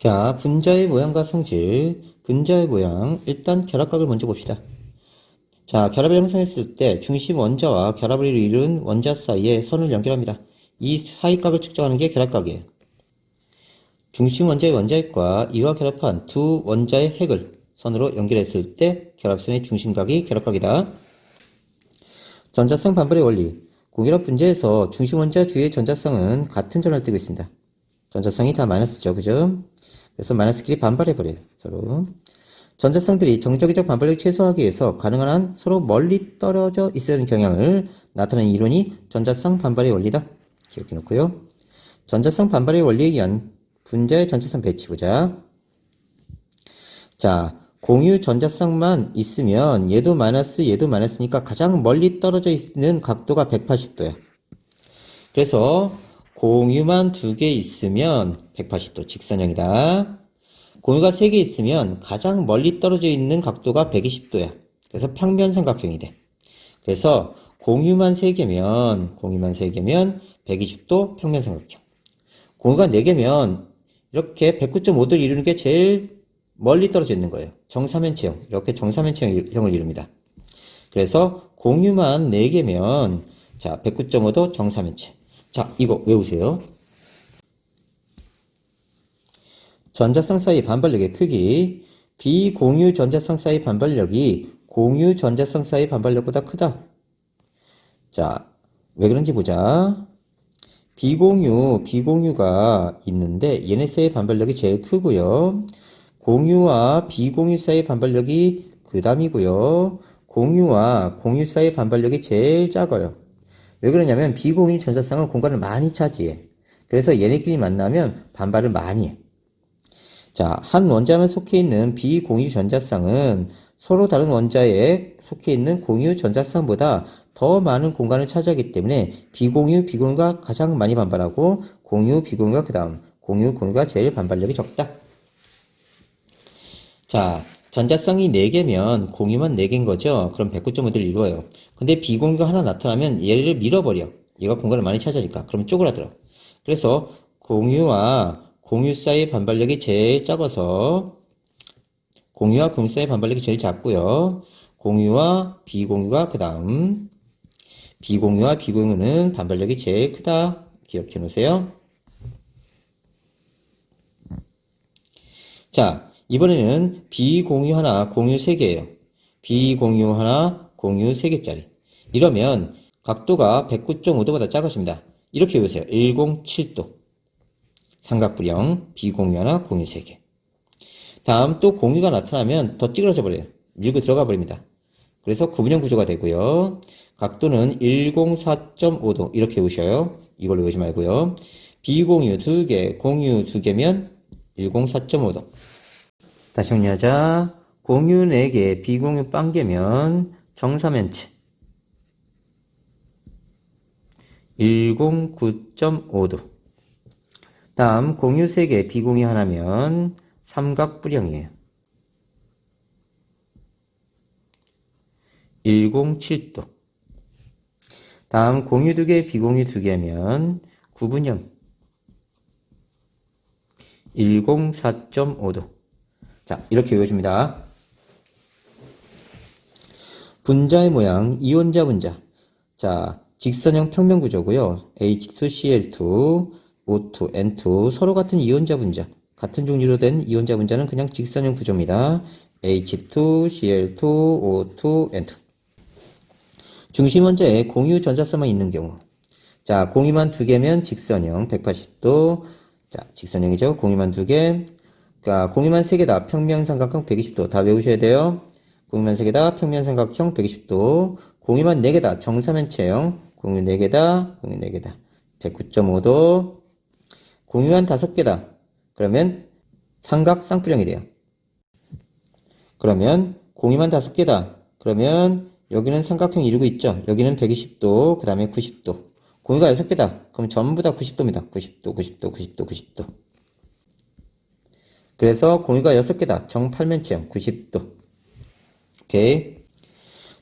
자, 분자의 모양과 성질, 분자의 모양, 일단 결합각을 먼저 봅시다. 자, 결합을 형성했을 때 중심 원자와 결합을 이룬 원자 사이에 선을 연결합니다. 이 사이각을 측정하는 게 결합각이에요. 중심 원자의 원자핵과 이와 결합한 두 원자의 핵을 선으로 연결했을 때 결합선의 중심각이 결합각이다. 전자성 반발의 원리, 공결합 분자에서 중심 원자 주위의 전자성은 같은 전을 띄고 있습니다. 전자성이 다 마이너스죠, 그죠? 그래서 마이너스끼리 반발해버려요, 서로. 전자성들이 정적이적 반발력을 최소화하기 위해서 가능한 한 서로 멀리 떨어져 있어야 하는 경향을 나타내는 이론이 전자성 반발의 원리다. 기억해 놓고요. 전자성 반발의 원리에 의한 분자의 전자성 배치 보자. 자, 공유 전자성만 있으면 얘도 마이너스, 얘도 마이너스니까 가장 멀리 떨어져 있는 각도가 180도야. 그래서 공유만 2개 있으면 180도 직선형이다. 공유가 3개 있으면 가장 멀리 떨어져 있는 각도가 120도야. 그래서 평면삼각형이 돼. 그래서 공유만 3개면 120도 평면삼각형. 공유가 4개면 이렇게 109.5도를 이루는 게 제일 멀리 떨어져 있는 거예요. 정사면체형. 이렇게 정사면체형을 이룹니다. 그래서 공유만 4개면 자, 109.5도 정사면체. 자, 이거 외우세요. 전자성 사이 반발력의 크기, 비공유 전자성 사이 반발력이 공유 전자성 사이 반발력보다 크다. 자, 왜 그런지 보자. 비공유가 있는데 얘네 사이 반발력이 제일 크고요. 공유와 비공유 사이 반발력이 그 다음이고요. 공유와 공유 사이 반발력이 제일 작아요. 왜 그러냐면 비공유 전자성은 공간을 많이 차지해. 그래서 얘네끼리 만나면 반발을 많이 해. 자, 한 원자만 속해 있는 비공유 전자쌍은 서로 다른 원자에 속해 있는 공유 전자쌍보다 더 많은 공간을 차지하기 때문에 비공유가 가장 많이 반발하고 비공유가 그 다음, 공유가 제일 반발력이 적다. 자, 전자쌍이 4개면 공유만 4개인 거죠? 그럼 109.5도를 이루어요. 근데 비공유가 하나 나타나면 얘를 밀어버려. 얘가 공간을 많이 차지하니까. 그럼 쪼그라들어. 그래서 공유와 공유 사이 반발력이 제일 작아서 공유와 공유 사이 반발력이 제일 작고요. 공유와 비공유가 그 다음, 비공유와 비공유는 반발력이 제일 크다. 기억해 놓으세요. 자, 이번에는 비공유 하나, 공유 3개예요. 비공유 하나, 공유 3개짜리. 이러면 각도가 109.5도보다 작아집니다. 이렇게 외우세요. 107도. 삼각불형, 비공유 하나, 공유 3개. 다음 또 공유가 나타나면 더 찌그러져 버려요. 밀고 들어가 버립니다. 그래서 구분형 구조가 되고요. 각도는 104.5도 이렇게 외우셔요. 이걸로 외우지 말고요. 비공유 2개, 공유 2개면 104.5도. 다시 정리하자. 공유 4개, 비공유 0개면 정사면체 109.5도. 다음 공유 3개, 비공유 하나면 삼각불형이에요. 107도. 다음 공유 2개, 비공유 2개면 구분형 104.5도. 자, 이렇게 외워줍니다. 분자의 모양, 이온자 분자. 자, 직선형 평면 구조고요. H2Cl2, O2, N2 서로 같은 이온자 분자. 같은 종류로 된 이온자 분자는 그냥 직선형 구조입니다. H2, Cl2, O2, N2. 중심 원자에 공유 전자성만 있는 경우. 자, 공유만 2개면 직선형 180도. 자, 직선형이죠. 공유만 2개. 그러니까 공유만 3개다. 평면삼각형 120도. 다 외우셔야 돼요. 공유만 3개다. 평면삼각형 120도. 공유만 4개다. 정사면체형. 공유 4개다. 공유 4개다. 109.5도. 공유한 5개다. 그러면 삼각쌍뿔형이 돼요. 그러면 공유만 5개다. 그러면 여기는 삼각형 이루고 있죠. 여기는 120도, 그 다음에 90도. 공유가 6개다. 그럼 전부 다 90도입니다. 90도, 90도, 90도, 90도. 그래서 공유가 6개다. 정팔면체형 90도. 오케이.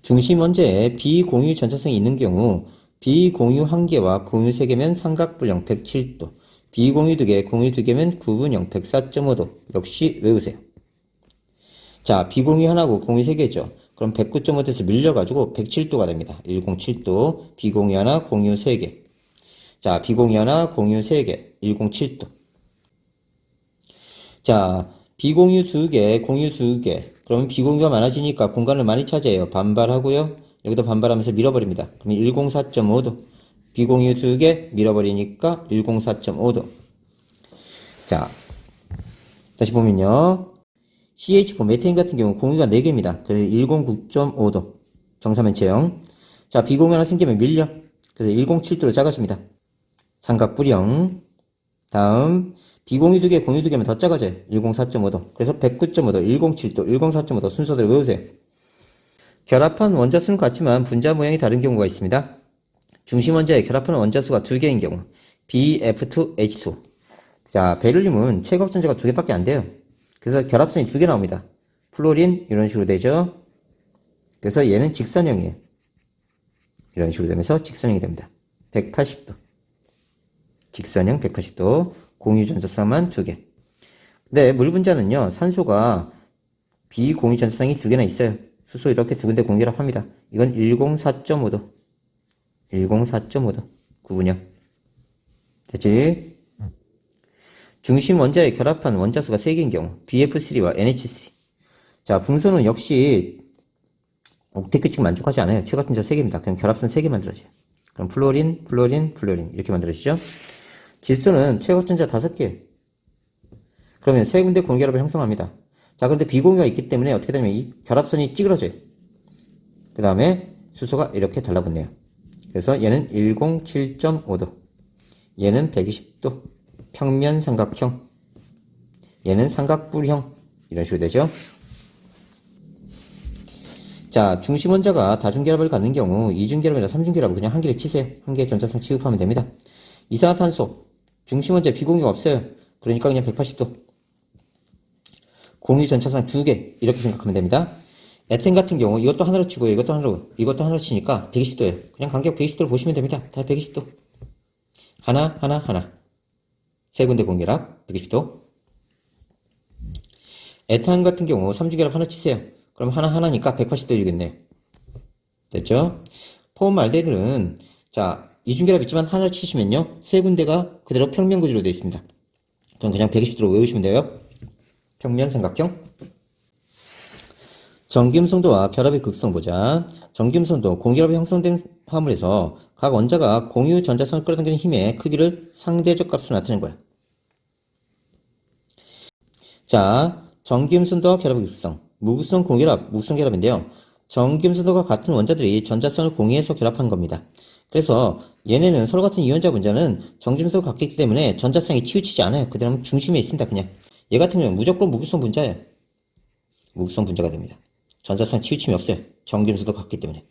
중심 원자에 비공유 전자성이 있는 경우 비공유 1개와 공유 3개면 삼각불형 107도. 비공유 2개, 공유 2개면 9분 0, 104.5도. 역시 외우세요. 자, 비공유 하나고 공유 3개죠. 그럼 109.5도에서 밀려가지고 107도가 됩니다. 107도. 비공유 하나, 공유 3개. 자, 비공유 하나, 공유 3개. 107도. 자, 비공유 2개, 공유 2개. 그러면 비공유가 많아지니까 공간을 많이 차지해요. 반발하고요. 여기도 반발하면서 밀어버립니다. 그러면 104.5도. 비공유 2개 밀어버리니까 104.5도. 자, 다시 보면요. CH4 메테인 같은 경우 공유가 4개입니다. 그래서 109.5도. 정사면 체형. 자, 비공유 하나 생기면 밀려. 그래서 107도로 작아집니다. 삼각불형. 다음, 비공유 2개, 공유 2개면 더 작아져요. 104.5도. 그래서 109.5도, 107도, 104.5도 순서대로 외우세요. 결합한 원자수는 같지만 분자 모양이 다른 경우가 있습니다. 중심 원자에 결합하는 원자수가 2개인 경우 BF2H2. 자, 베릴륨은 최각전자가 2개밖에 안 돼요. 그래서 결합선이 2개 나옵니다. 플로린 이런 식으로 되죠. 그래서 얘는 직선형이에요. 이런 식으로 되면서 직선형이 됩니다. 180도. 직선형 180도. 공유 전자쌍만 2개. 근데 물 분자는요. 산소가 비공유 전자쌍이 2개나 있어요. 수소 이렇게 2군데 공결합합니다. 이건 104.5도. 104.5도. 구분형. 됐지? 중심 원자에 결합한 원자수가 3개인 경우 BF3와 NH3. 자, 분소는 역시 옥텟규칙 만족하지 않아요. 최각전자 3개입니다. 그럼 결합선 3개 만들어져요. 그럼 플로린, 플로린, 플로린 이렇게 만들어지죠. 질소는 최각전자 5개. 그러면 3군데 공결합을 형성합니다. 자, 그런데 비공유가 있기 때문에 어떻게 되냐면 이 결합선이 찌그러져요. 그 다음에 수소가 이렇게 달라붙네요. 그래서 얘는 107.5도. 얘는 120도. 평면 삼각형. 얘는 삼각뿔형. 이런 식으로 되죠. 자, 중심 원자가 다중결합을 갖는 경우 이중결합이나 삼중결합을 그냥 한 개를 치세요. 한 개의 전자쌍 취급하면 됩니다. 이산화탄소. 중심 원자에 비공유가 없어요. 그러니까 그냥 180도. 공유 전차쌍 2개. 이렇게 생각하면 됩니다. 에탄 같은 경우 이것도 하나로 치고요. 이것도 하나로 치니까 120도예요. 그냥 간격 120도를 보시면 됩니다. 다 120도. 하나, 하나, 하나. 3군데 공결합 120도. 에탄 같은 경우 3주결합 하나 치세요. 그럼 하나니까 180도이겠네요. 됐죠? 포말데히드는 자, 이중결합 있지만 하나를 치시면요. 3군데가 그대로 평면 구조로 되어 있습니다. 그럼 그냥 120도로 외우시면 돼요. 평면 삼각형. 전기음성도와 결합의 극성 보자. 전기음성도 공결합이 형성된 화물에서 각 원자가 공유 전자성을 끌어당기는 힘의 크기를 상대적 값으로 나타낸 거야. 자, 전기음성도와 결합의 극성. 무극성 공결합, 무극성 결합인데요. 전기음성도가 같은 원자들이 전자성을 공유해서 결합한 겁니다. 그래서 얘네는 서로 같은 이온자 분자는 전기음성도가 같기 때문에 전자성이 치우치지 않아요. 그대로 중심에 있습니다. 그냥. 얘 같은 경우는 무조건 무극성 분자예요. 무극성 분자가 됩니다. 전자성 치우침이 없어요. 전기음성도 같기 때문에.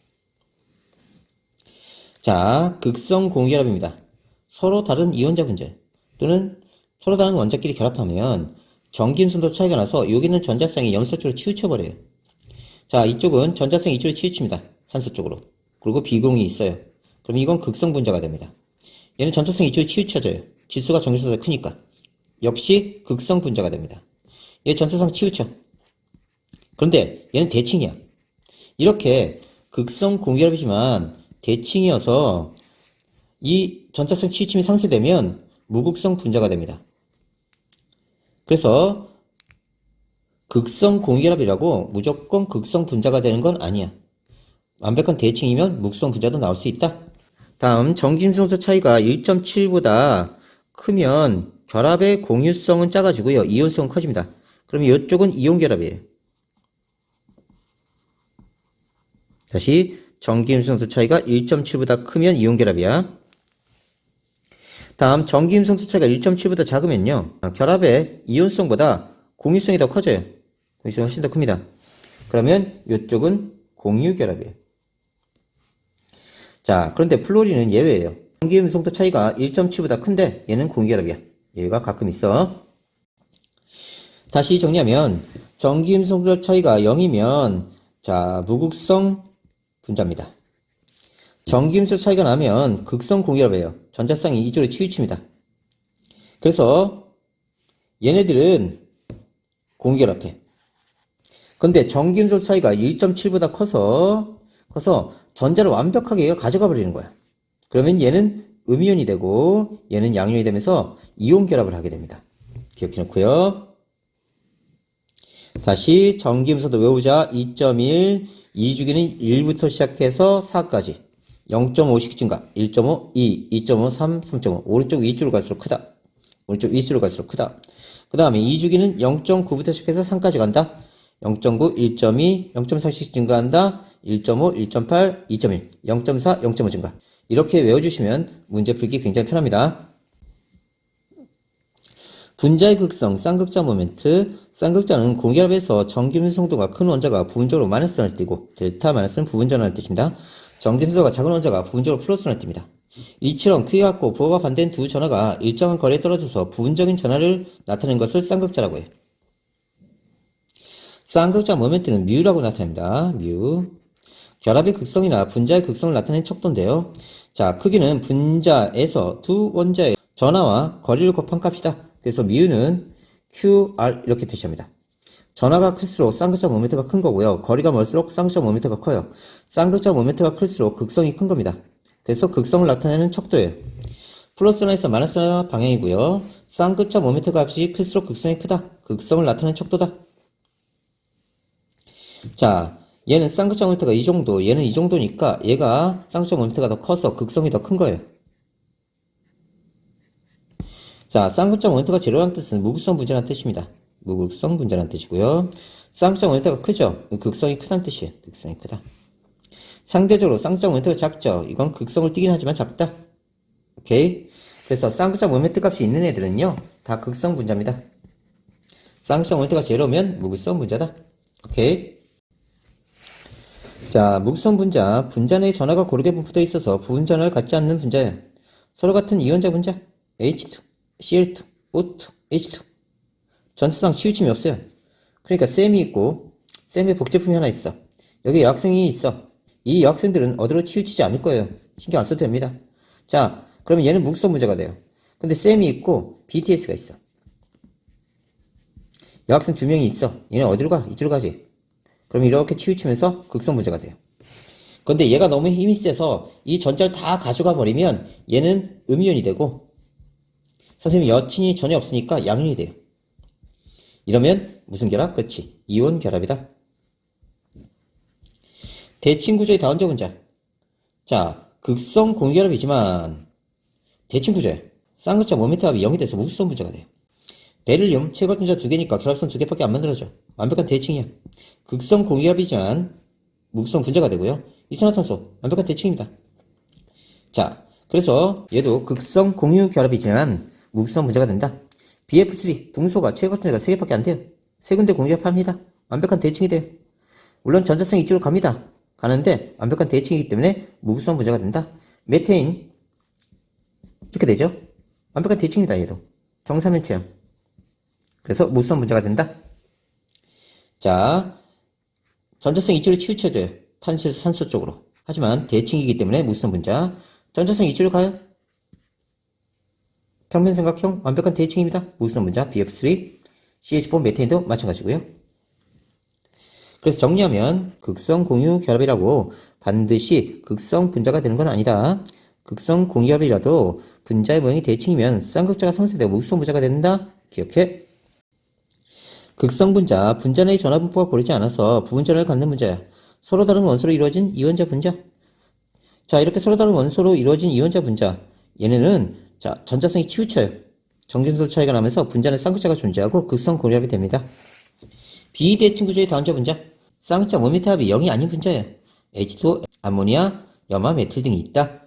자, 극성 공결합입니다. 서로 다른 이온자 분자 또는 서로 다른 원자끼리 결합하면 전기음성도 차이가 나서 여기는 전자성이 염소 쪽으로 치우쳐버려요. 자, 이쪽은 전자성이 이쪽으로 치우칩니다. 산소 쪽으로. 그리고 비공이 있어요. 그럼 이건 극성 분자가 됩니다. 얘는 전자성이 이쪽으로 치우쳐져요. 지수가 전기음성보다 크니까. 역시 극성 분자가 됩니다. 얘 전자성 치우쳐. 그런데 얘는 대칭이야. 이렇게 극성 공결합이지만 대칭이어서 이 전자성 치우침이 상쇄되면 무극성 분자가 됩니다. 그래서 극성 공결합이라고 무조건 극성 분자가 되는 건 아니야. 완벽한 대칭이면 무극성 분자도 나올 수 있다. 다음 전기음성도 차이가 1.7보다 크면 결합의 공유성은 작아지고요. 이온성은 커집니다. 그러면 이쪽은 이온 결합이에요. 다시 전기음성도 차이가 1.7보다 크면 이온 결합이야. 다음 전기음성도 차이가 1.7보다 작으면요. 결합의 이온성보다 공유성이 더 커져요. 공유성이 훨씬 더 큽니다. 그러면 이쪽은 공유 결합이에요. 자, 그런데 플로린은 예외예요. 전기음성도 차이가 1.7보다 큰데 얘는 공유 결합이야. 얘가 가끔 있어. 다시 정리하면 전기음성도 차이가 0이면 자, 무극성 분자입니다. 전기음성 차이가 나면 극성 공결합이에요. 전자쌍이 이쪽으로 치우칩니다. 그래서 얘네들은 공유결합해. 근데 전기음수 차이가 1.7보다 커서 전자를 완벽하게 얘가 가져가 버리는 거야. 그러면 얘는 음이온이 되고 얘는 양이온이 되면서 이온 결합을 하게 됩니다. 기억해 놓고요. 다시 전기음수도 외우자. 2.1, 2주기는 1부터 시작해서 4까지 0.5씩 증가. 1.5, 2, 2.5, 3, 3.5. 오른쪽 위쪽으로 갈수록 크다. 오른쪽 위쪽으로 갈수록 크다. 그 다음에 2주기는 0.9부터 시작해서 3까지 간다. 0.9, 1.2, 0.4씩 증가한다. 1.5, 1.8, 2.1, 0.4, 0.5 증가. 이렇게 외워주시면 문제 풀기 굉장히 편합니다. 분자의 극성, 쌍극자 모멘트. 쌍극자는 공결합에서 전기음수 성도가 큰 원자가 부분적으로 마이너스를 띠고 델타 마이너스는 부분 전환을 뜻입니다. 전기음수가 작은 원자가 부분적으로 플러스를 띱니다. 이처럼 크게 같고 부호가 반대인 두 전하가 일정한 거리에 떨어져서 부분적인 전하를 나타내는 것을 쌍극자라고 해요. 쌍극자 모멘트는 뮤라고 나타납니다. 뮤. 결합의 극성이나 분자의 극성을 나타내는 척도인데요. 자, 크기는 분자에서 두 원자의 전하와 거리를 곱한 값이다. 그래서 뮤는 QR 이렇게 표시합니다. 전하가 클수록 쌍극자 모멘트가 큰 거고요. 거리가 멀수록 쌍극자 모멘트가 커요. 쌍극자 모멘트가 클수록 극성이 큰 겁니다. 그래서 극성을 나타내는 척도예요. 플러스나에서 마이너스나 방향이고요. 쌍극자 모멘트 값이 클수록 극성이 크다. 극성을 나타내는 척도다. 자, 얘는 쌍극자 모멘트가 이 정도, 얘는 이 정도니까 얘가 쌍극자 모멘트가 더 커서 극성이 더 큰 거예요. 자, 쌍극자 모멘트가 제로라는 뜻은 무극성 분자라는 뜻입니다. 무극성 분자라는 뜻이고요. 쌍극자 모멘트가 크죠? 극성이 크다는 뜻이에요. 극성이 크다. 상대적으로 쌍극자 모멘트가 작죠? 이건 극성을 띠긴 하지만 작다. 오케이? 그래서 쌍극자 모멘트 값이 있는 애들은요, 다 극성 분자입니다. 쌍극자 모멘트가 제로면 무극성 분자다. 오케이? 자, 무극성 분자. 분자 내에 전하가 고르게 분포되어 있어서 부분 전하를 갖지 않는 분자예요. 서로 같은 이원자 분자. H2, Cl2, O2, H2. 전체상 치우침이 없어요. 그러니까 쌤이 있고 쌤의 복제품이 하나 있어. 여기 여학생이 있어. 이 여학생들은 어디로 치우치지 않을 거예요. 신경 안 써도 됩니다. 자, 그러면 얘는 무극성 분자가 돼요. 근데 쌤이 있고 BTS가 있어. 여학생 두 명이 있어. 얘는 어디로 가? 이쪽으로 가지. 그럼 이렇게 치우치면서 극성 분자가 돼요. 근데 얘가 너무 힘이 세서 이 전자를 다 가져가 버리면 얘는 음이온이 되고 선생님 여친이 전혀 없으니까 양이온이 돼요. 이러면 무슨 결합? 그렇지. 이온 결합이다. 대칭구조의 다원자 분자. 자, 극성 공결합이지만 대칭구조예요. 쌍극자 모멘트 합이 0이 돼서 무극성 분자가 돼요. 베릴륨 최고 분자 2개니까 결합선 2개밖에 안 만들어져. 완벽한 대칭이야. 극성 공유합이지만 무극성 분자가 되고요. 이산화탄소 완벽한 대칭입니다. 자, 그래서 얘도 극성 공유 결합이지만 무극성 분자가 된다. BF3 붕소가 최고 분자가 3개밖에 안 돼요. 세 군데 공유합합니다. 완벽한 대칭이 돼요. 물론 전자성이 이쪽으로 갑니다. 가는데 완벽한 대칭이기 때문에 무극성 분자가 된다. 메테인 이렇게 되죠. 완벽한 대칭이다. 얘도 정사면체형. 그래서 무극성 분자가 된다. 자, 전자성이 이쪽으로 치우쳐져요. 탄소에서 산소 쪽으로. 하지만 대칭이기 때문에 무극성 분자. 전자성이 이쪽으로 가요. 평면삼각형 완벽한 대칭입니다. 무극성 분자 BF3, CH4 메테인도 마찬가지고요. 그래서 정리하면 극성 공유 결합이라고 반드시 극성 분자가 되는 건 아니다. 극성 공유합이라도 분자의 모양이 대칭이면 쌍극자가 상쇄되고 무극성 분자가 된다. 기억해. 극성 분자, 분자 내의 전하 분포가 고르지 않아서 부분 전하를 갖는 분자야. 서로 다른 원소로 이루어진 이원자 분자. 자, 이렇게 서로 다른 원소로 이루어진 이원자 분자. 얘네는 자, 전자성이 치우쳐요. 정진수 차이가 나면서 분자는 쌍극자가 존재하고 극성 공유합이 됩니다. 비대칭 구조의 다원자 분자. 쌍극자 모멘트 합이 0이 아닌 분자예요. H2O, 암모니아, 염화, 메틸 등이 있다.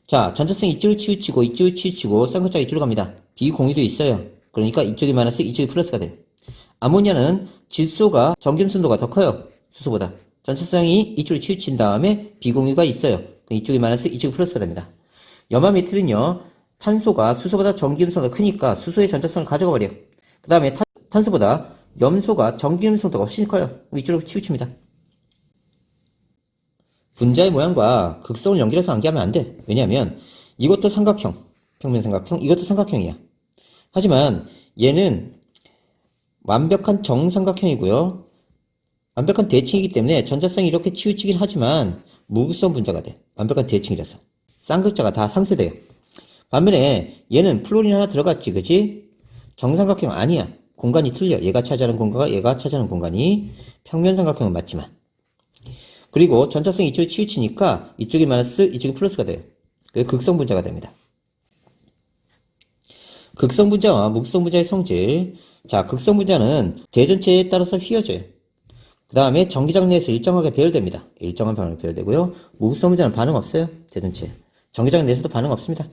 자, 전자성이 이쪽으로 치우치고 이쪽으로 치우치고 쌍극자가 이쪽으로 갑니다. 비공유도 있어요. 그러니까 이쪽이 마이너스 이쪽이 플러스가 돼요. 아모니아는 질소가 정김순도가 더 커요. 수소보다. 전체성이 이쪽으로 치우친 다음에 비공유가 있어요. 이쪽이 마이너스 이쪽이 플러스가 됩니다. 염화 메틸은요. 탄소가 수소보다 정기음성도 크니까 수소의 전자성을 가져가 버려요. 그 다음에 탄소보다 염소가 정기음성도가 훨씬 커요. 이쪽으로 치우칩니다. 분자의 모양과 극성을 연결해서 암기하면 안 돼. 왜냐하면 이것도 삼각형, 평면삼각형, 이것도 삼각형이야. 하지만 얘는 완벽한 정삼각형이고요. 완벽한 대칭이기 때문에 전자성이 이렇게 치우치긴 하지만 무극성 분자가 돼. 완벽한 대칭이라서. 쌍극자가 다 상쇄돼요. 반면에 얘는 플로린 하나 들어갔지, 그지? 정삼각형 아니야. 공간이 틀려. 얘가 차지하는 공간과 얘가 차지하는 공간이 평면삼각형은 맞지만. 그리고 전자성이 이쪽에 치우치니까 이쪽이 마이너스, 이쪽이 플러스가 돼요. 그래서 극성 분자가 됩니다. 극성 분자와 무극성 분자의 성질. 자, 극성 분자는 대전체에 따라서 휘어져요. 그 다음에 전기장 내에서 일정하게 배열됩니다. 일정한 방향으로 배열되고요. 무극성 분자는 반응 없어요. 대전체. 전기장 내에서도 반응 없습니다.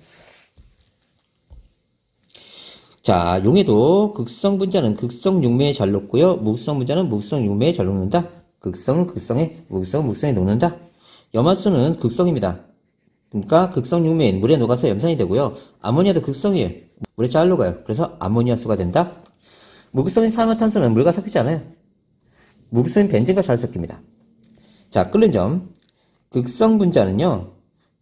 자, 용해도 극성 분자는 극성 용매에 잘 녹고요. 무극성 분자는 무극성 용매에 잘 녹는다. 극성은 극성에, 무극성은 무극성에 녹는다. 염화수는 극성입니다. 그러니까 극성 용매인 물에 녹아서 염산이 되고요. 아모니아도 극성이에요. 물에 잘 녹아요. 그래서 아모니아수가 된다. 무극성인 산화탄소는 물과 섞이지 않아요. 무극성인 벤젠과 잘 섞입니다. 자, 끓는 점. 극성 분자는요,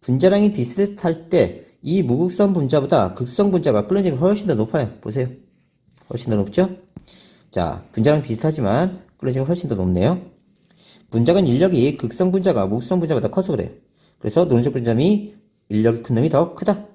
분자량이 비슷할 때 이 무극성 분자보다 극성 분자가 끓는 점이 훨씬 더 높아요. 보세요. 훨씬 더 높죠? 자, 분자량 비슷하지만 끓는 점이 훨씬 더 높네요. 분자간 인력이 극성 분자가 무극성 분자보다 커서 그래요. 그래서 노른자 끓는 점이 인력이 큰 놈이 더 크다.